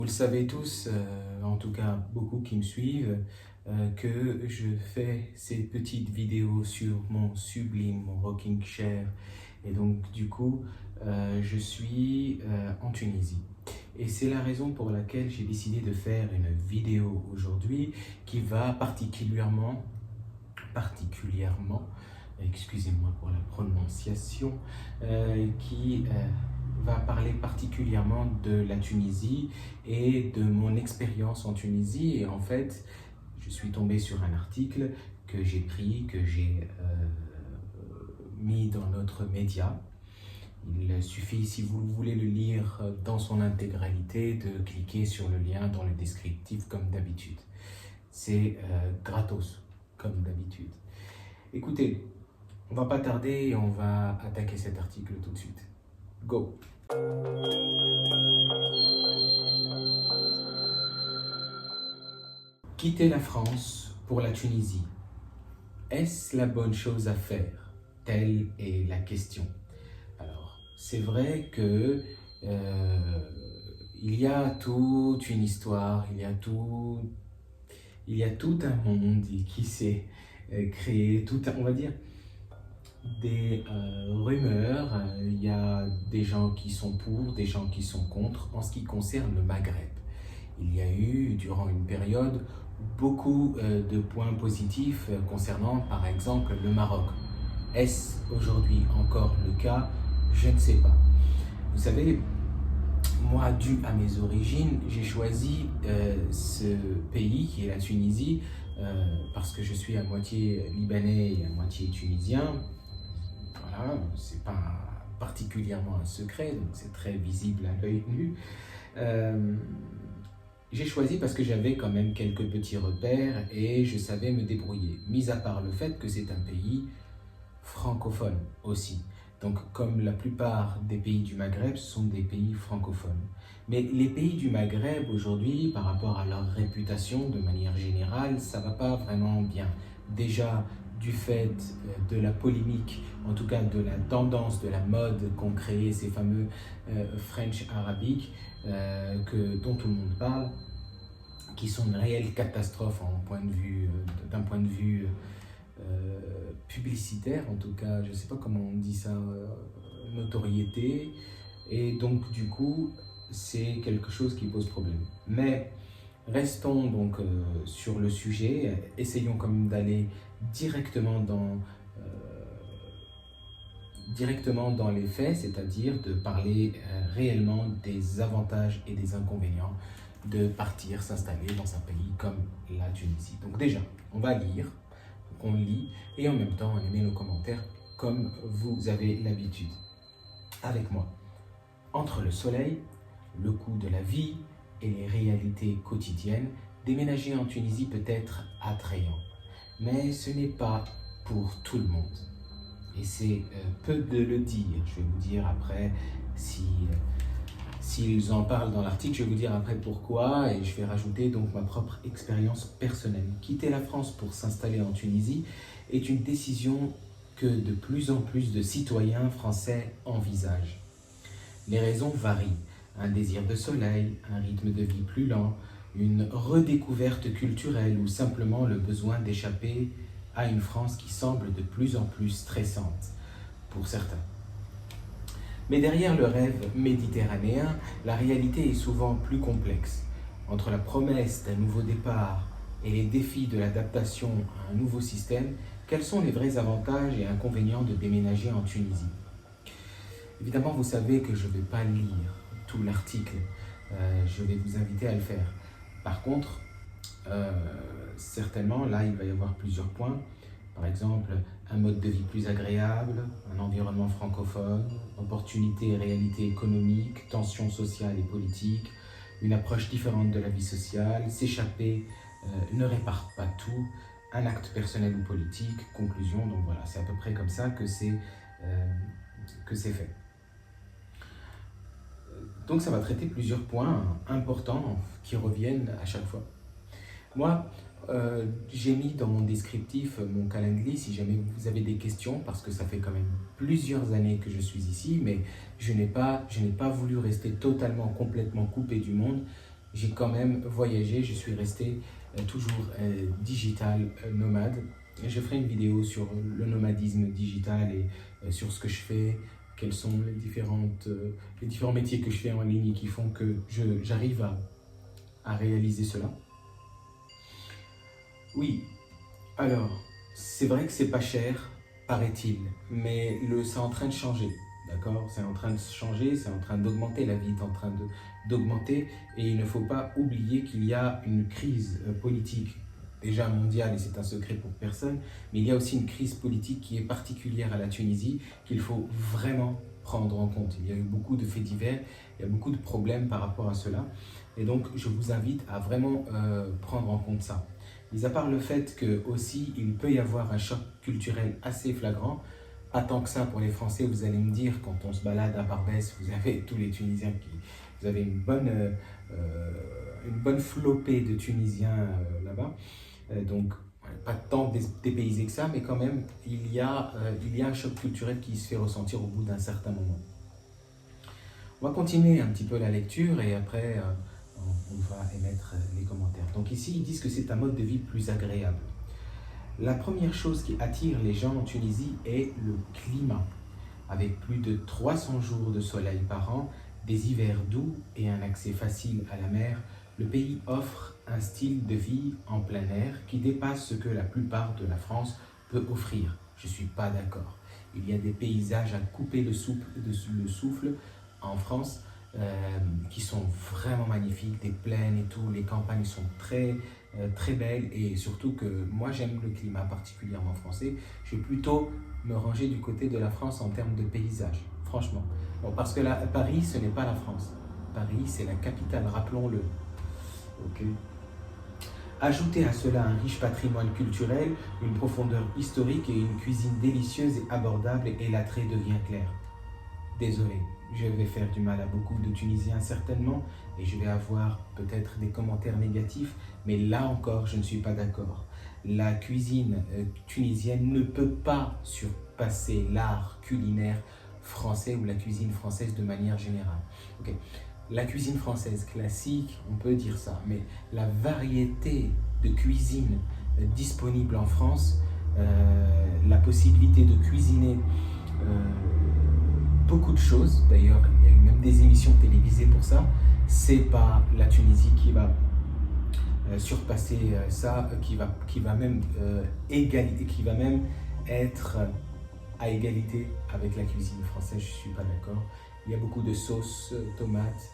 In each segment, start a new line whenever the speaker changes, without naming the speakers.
Vous le savez tous, en tout cas beaucoup qui me suivent, que je fais ces petites vidéos sur mon Sublime, mon rocking chair. Et donc du coup, je suis en Tunisie. Et c'est la raison pour laquelle j'ai décidé de faire une vidéo aujourd'hui qui va particulièrement, excusez-moi pour la prononciation, qui va parler particulièrement de la Tunisie et de mon expérience en Tunisie. Et en fait, je suis tombé sur un article que j'ai pris, que j'ai mis dans notre média. Il suffit, si vous voulez le lire dans son intégralité, de cliquer sur le lien dans le descriptif comme d'habitude. C'est gratos, comme d'habitude. Écoutez, on va pas tarder et on va attaquer cet article tout de suite. Go! Quitter la France pour la Tunisie. Est-ce la bonne chose à faire? Telle est la question. Alors, c'est vrai que il y a toute une histoire, il y a tout un monde qui s'est créé, on va dire, des rumeurs. Il y a des gens qui sont pour, des gens qui sont contre en ce qui concerne le Maghreb. Il y a eu, durant une période, beaucoup de points positifs concernant, par exemple, le Maroc. Est-ce aujourd'hui encore le cas? Je ne sais pas. Vous savez, moi, dû à mes origines, j'ai choisi ce pays qui est la Tunisie parce que je suis à moitié libanais et à moitié tunisien. Voilà, c'est pas particulièrement un secret, donc c'est très visible à l'œil nu. J'ai choisi parce que j'avais quand même quelques petits repères et je savais me débrouiller, mis à part le fait que c'est un pays francophone aussi. Donc, comme la plupart des pays du Maghreb, ce sont des pays francophones. Mais les pays du Maghreb aujourd'hui, par rapport à leur réputation de manière générale, ça va pas vraiment bien. Déjà, du fait de la polémique, en tout cas de la tendance, de la mode qu'ont créé ces fameux French Arabic, dont tout le monde parle, qui sont une réelle catastrophe d'un point de vue publicitaire, en tout cas, je ne sais pas comment on dit ça, notoriété, et donc du coup, c'est quelque chose qui pose problème. Mais restons donc sur le sujet, essayons quand même d'aller directement dans les faits, c'est-à-dire de parler réellement des avantages et des inconvénients de partir s'installer dans un pays comme la Tunisie. Donc déjà, on va lire, on lit et en même temps on émet nos commentaires comme vous avez l'habitude avec moi. Entre le soleil, le coût de la vie et les réalités quotidiennes, déménager en Tunisie peut être attrayant, mais ce n'est pas pour tout le monde. Et c'est peu de le dire. Je vais vous dire après s'ils en parlent dans l'article, je vais vous dire après pourquoi et je vais rajouter donc ma propre expérience personnelle. Quitter la France pour s'installer en Tunisie est une décision que de plus en plus de citoyens français envisagent. Les raisons varient. Un désir de soleil, un rythme de vie plus lent, une redécouverte culturelle ou simplement le besoin d'échapper à une France qui semble de plus en plus stressante pour certains. Mais derrière le rêve méditerranéen, la réalité est souvent plus complexe. Entre la promesse d'un nouveau départ et les défis de l'adaptation à un nouveau système, quels sont les vrais avantages et inconvénients de déménager en Tunisie? Évidemment, vous savez que je ne vais pas lire tout l'article, je vais vous inviter à le faire. Par contre, certainement, là, il va y avoir plusieurs points. Par exemple, un mode de vie plus agréable, un environnement francophone, opportunités et réalités économiques, tensions sociales et politiques, une approche différente de la vie sociale, s'échapper ne répare pas tout, un acte personnel ou politique, conclusion. Donc voilà, c'est à peu près comme ça que c'est fait. Donc ça va traiter plusieurs points importants qui reviennent à chaque fois. Moi, j'ai mis dans mon descriptif mon calendrier si jamais vous avez des questions, parce que ça fait quand même plusieurs années que je suis ici, mais je n'ai pas voulu rester complètement coupé du monde j'ai quand même voyagé, je suis resté toujours digital nomade. Je ferai une vidéo sur le nomadisme digital et sur ce que je fais, quels sont les différents métiers que je fais en ligne et qui font que j'arrive à réaliser cela. Oui, alors, c'est vrai que c'est pas cher, paraît-il, mais c'est en train de changer, d'accord? C'est en train de changer, c'est en train d'augmenter, la vie est en train d'augmenter, et il ne faut pas oublier qu'il y a une crise politique, déjà mondiale, et c'est un secret pour personne, mais il y a aussi une crise politique qui est particulière à la Tunisie, qu'il faut vraiment prendre en compte. Il y a eu beaucoup de faits divers, il y a beaucoup de problèmes par rapport à cela, et donc je vous invite à vraiment prendre en compte ça. Mis à part le fait que aussi il peut y avoir un choc culturel assez flagrant, pas tant que ça pour les Français, vous allez me dire, quand on se balade à Barbès, vous avez tous les Tunisiens vous avez une bonne flopée de Tunisiens là-bas, donc pas tant dépaysés que ça, mais quand même il y a un choc culturel qui se fait ressentir au bout d'un certain moment. On va continuer un petit peu la lecture et après on va émettre les commentaires. Donc ici, ils disent que c'est un mode de vie plus agréable. La première chose qui attire les gens en Tunisie est le climat. Avec plus de 300 jours de soleil par an, des hivers doux et un accès facile à la mer, le pays offre un style de vie en plein air qui dépasse ce que la plupart de la France peut offrir. Je ne suis pas d'accord. Il y a des paysages à couper le souffle en France qui sont vraiment magnifiques, des plaines et tout, les campagnes sont très belles et surtout que moi j'aime le climat particulièrement français. Je vais plutôt me ranger du côté de la France en termes de paysage, franchement. Bon, parce que Paris, ce n'est pas la France. Paris, c'est la capitale, rappelons-le. Ok. Ajoutez à cela un riche patrimoine culturel, une profondeur historique et une cuisine délicieuse et abordable et l'attrait devient clair. Désolé, je vais faire du mal à beaucoup de Tunisiens certainement et je vais avoir peut-être des commentaires négatifs, mais là encore, je ne suis pas d'accord. La cuisine tunisienne ne peut pas surpasser l'art culinaire français ou la cuisine française de manière générale. Okay. La cuisine française classique, on peut dire ça, mais la variété de cuisine disponible en France, la possibilité de cuisiner beaucoup de choses, d'ailleurs il y a eu même des émissions télévisées pour ça, c'est pas la Tunisie qui va surpasser ça, qui va même être à égalité avec la cuisine française, je suis pas d'accord. Il y a beaucoup de sauces tomates,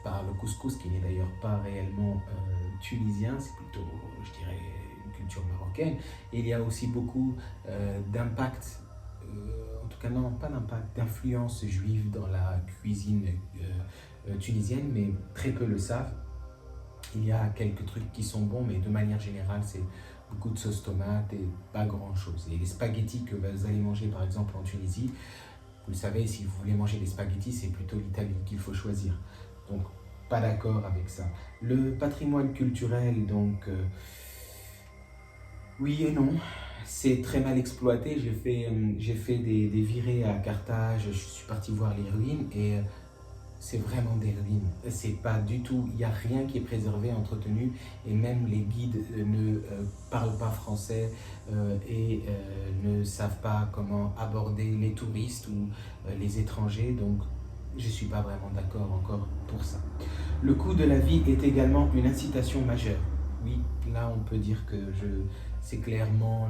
par le couscous qui n'est d'ailleurs pas réellement tunisien, c'est plutôt, je dirais, une culture marocaine. Et il y a aussi beaucoup d'impact, en tout cas non, pas d'impact, d'influence juive dans la cuisine tunisienne, mais très peu le savent. Il y a quelques trucs qui sont bons, mais de manière générale, c'est beaucoup de sauce tomate et pas grand chose. Et les spaghettis que vous allez manger par exemple en Tunisie, vous le savez, si vous voulez manger des spaghettis, c'est plutôt l'Italie qu'il faut choisir. Donc, pas d'accord avec ça. Le patrimoine culturel, donc, oui et non. C'est très mal exploité. J'ai fait des virées à Carthage, je suis parti voir les ruines et c'est vraiment des ruines. C'est pas du tout, il n'y a rien qui est préservé, entretenu, et même les guides ne parlent pas français et ne savent pas comment aborder les touristes ou les étrangers, donc je ne suis pas vraiment d'accord encore pour ça. Le coût de la vie est également une incitation majeure. Oui, là on peut dire que c'est clairement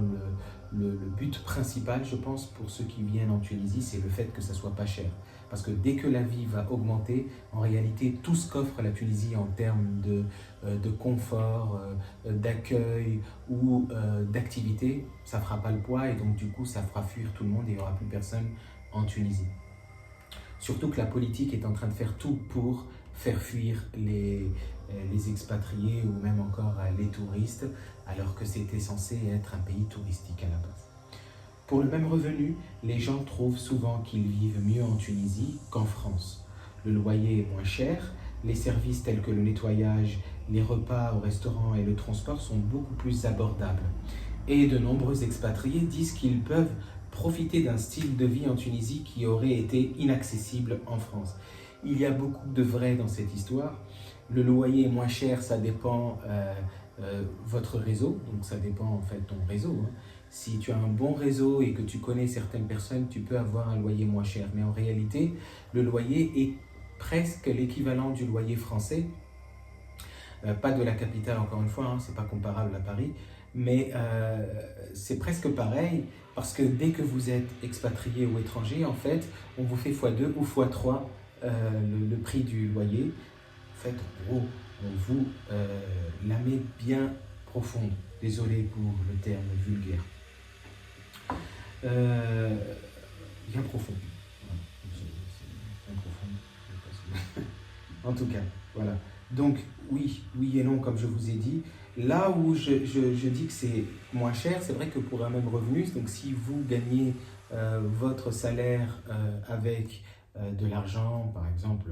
le but principal, je pense, pour ceux qui viennent en Tunisie, c'est le fait que ça soit pas cher. Parce que dès que la vie va augmenter, en réalité, tout ce qu'offre la Tunisie en termes de confort, d'accueil ou d'activité, ça ne fera pas le poids et donc du coup, ça fera fuir tout le monde et il n'y aura plus personne en Tunisie. Surtout que la politique est en train de faire tout pour faire fuir les expatriés ou même encore les touristes, alors que c'était censé être un pays touristique à la base. Pour le même revenu, les gens trouvent souvent qu'ils vivent mieux en Tunisie qu'en France. Le loyer est moins cher, les services tels que le nettoyage, les repas au restaurant et le transport sont beaucoup plus abordables. Et de nombreux expatriés disent qu'ils peuvent profiter d'un style de vie en Tunisie qui aurait été inaccessible en France. Il y a beaucoup de vrai dans cette histoire. Le loyer est moins cher, ça dépend votre réseau, donc ça dépend en fait de ton réseau. Hein. Si tu as un bon réseau et que tu connais certaines personnes, tu peux avoir un loyer moins cher. Mais en réalité, le loyer est presque l'équivalent du loyer français. Pas de la capitale encore une fois, hein, c'est pas comparable à Paris, mais c'est presque pareil parce que dès que vous êtes expatrié ou étranger, en fait, on vous fait x2 ou x3 le prix du loyer. En fait, en gros, on vous la met bien profonde. Désolé pour le terme vulgaire. Bien profond. Bien profond. En tout cas, voilà. Donc, oui et non, comme je vous ai dit. Là où je dis que c'est moins cher, c'est vrai que pour un même revenu, donc si vous gagnez votre salaire avec de l'argent, par exemple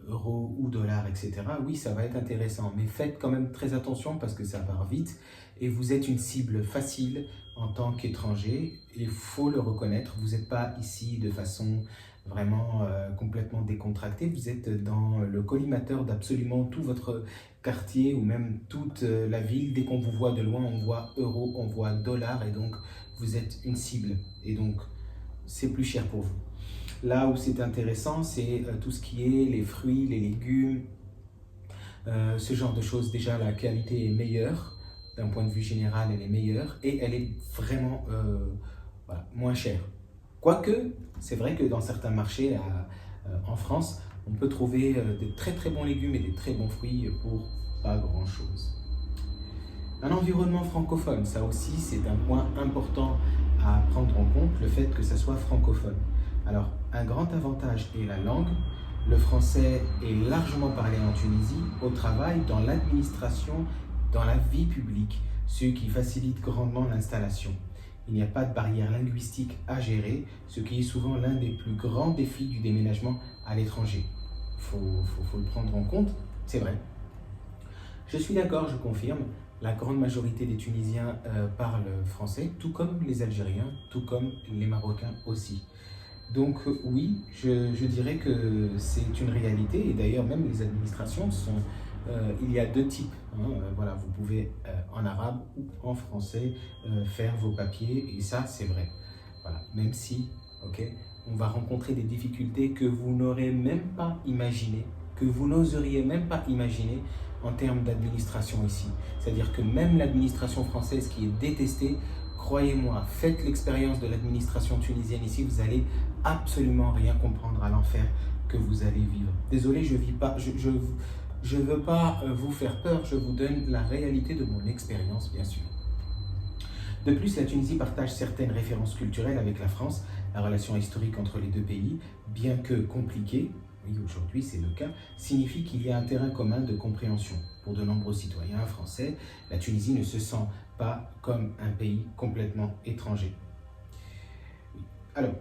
euros ou dollars, etc., oui, ça va être intéressant. Mais faites quand même très attention parce que ça part vite et vous êtes une cible facile en tant qu'étranger. Il faut le reconnaître, vous n'êtes pas ici de façon vraiment complètement décontractée. Vous êtes dans le collimateur d'absolument tout votre quartier ou même toute la ville. Dès qu'on vous voit de loin, on voit euros, on voit dollars et donc vous êtes une cible. Et donc, c'est plus cher pour vous. Là où c'est intéressant, c'est tout ce qui est les fruits, les légumes, ce genre de choses. Déjà, la qualité est meilleure. D'un point de vue général, elle est meilleure et elle est vraiment voilà, moins chère. Quoique, c'est vrai que dans certains marchés en France, on peut trouver de très très bons légumes et des très bons fruits pour pas grand chose. Un environnement francophone, ça aussi c'est un point important à prendre en compte, le fait que ça soit francophone. Alors, un grand avantage est la langue. Le français est largement parlé en Tunisie, au travail, dans l'administration, dans la vie publique, ce qui facilite grandement l'installation. Il n'y a pas de barrière linguistique à gérer, ce qui est souvent l'un des plus grands défis du déménagement à l'étranger. Il faut le prendre en compte, c'est vrai. Je suis d'accord, je confirme, la grande majorité des Tunisiens parlent français, tout comme les Algériens, tout comme les Marocains aussi. Donc oui, je dirais que c'est une réalité et d'ailleurs même les administrations sont... il y a deux types, hein, voilà, vous pouvez en arabe ou en français faire vos papiers et ça c'est vrai. Voilà, même si, ok, on va rencontrer des difficultés que vous n'aurez même pas imaginées, que vous n'oseriez même pas imaginer en termes d'administration ici. C'est-à-dire que même l'administration française qui est détestée, croyez-moi, faites l'expérience de l'administration tunisienne ici, vous allez absolument rien comprendre à l'enfer que vous allez vivre. Désolé, je ne veux pas vous faire peur, je vous donne la réalité de mon expérience, bien sûr. De plus, la Tunisie partage certaines références culturelles avec la France. La relation historique entre les deux pays, bien que compliquée, oui, aujourd'hui c'est le cas, signifie qu'il y a un terrain commun de compréhension. Pour de nombreux citoyens français, la Tunisie ne se sent pas comme un pays complètement étranger. Alors,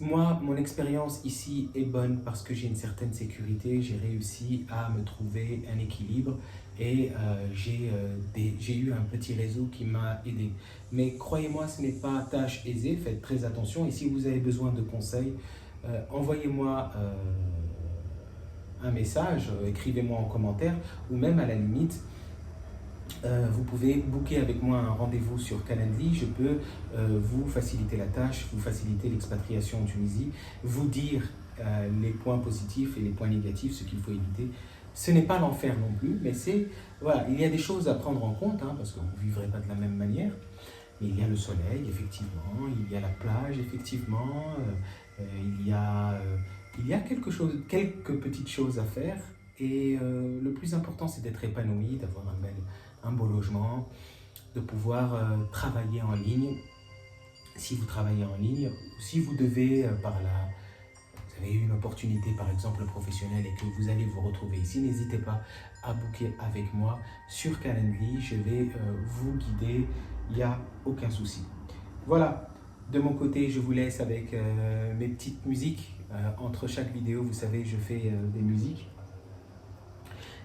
moi, mon expérience ici est bonne parce que j'ai une certaine sécurité, j'ai réussi à me trouver un équilibre et j'ai eu un petit réseau qui m'a aidé. Mais croyez-moi, ce n'est pas tâche aisée, faites très attention et si vous avez besoin de conseils, envoyez-moi un message, écrivez-moi en commentaire ou même à la limite, vous pouvez booker avec moi un rendez-vous sur Calendly. Je peux vous faciliter la tâche, vous faciliter l'expatriation en Tunisie, vous dire les points positifs et les points négatifs, ce qu'il faut éviter. Ce n'est pas l'enfer non plus, mais voilà, il y a des choses à prendre en compte, hein, parce que vous ne vivrez pas de la même manière. Mais il y a le soleil, effectivement, il y a la plage, effectivement, il y a quelques petites choses à faire. Et le plus important, c'est d'être épanoui, d'avoir un beau logement, de pouvoir travailler en ligne. Si vous travaillez en ligne, ou si vous devez vous avez eu une opportunité par exemple professionnelle et que vous allez vous retrouver ici, n'hésitez pas à booker avec moi sur Calendly, je vais vous guider, il n'y a aucun souci. Voilà, de mon côté je vous laisse avec mes petites musiques, entre chaque vidéo vous savez je fais des musiques.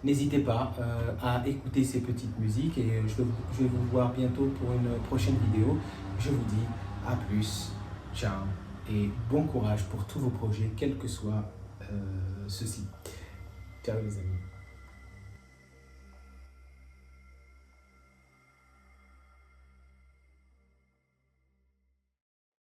N'hésitez pas à écouter ces petites musiques et je vais vous voir bientôt pour une prochaine vidéo. Je vous dis à plus, ciao et bon courage pour tous vos projets, quel que soit ceci. Ciao. Ciao les amis.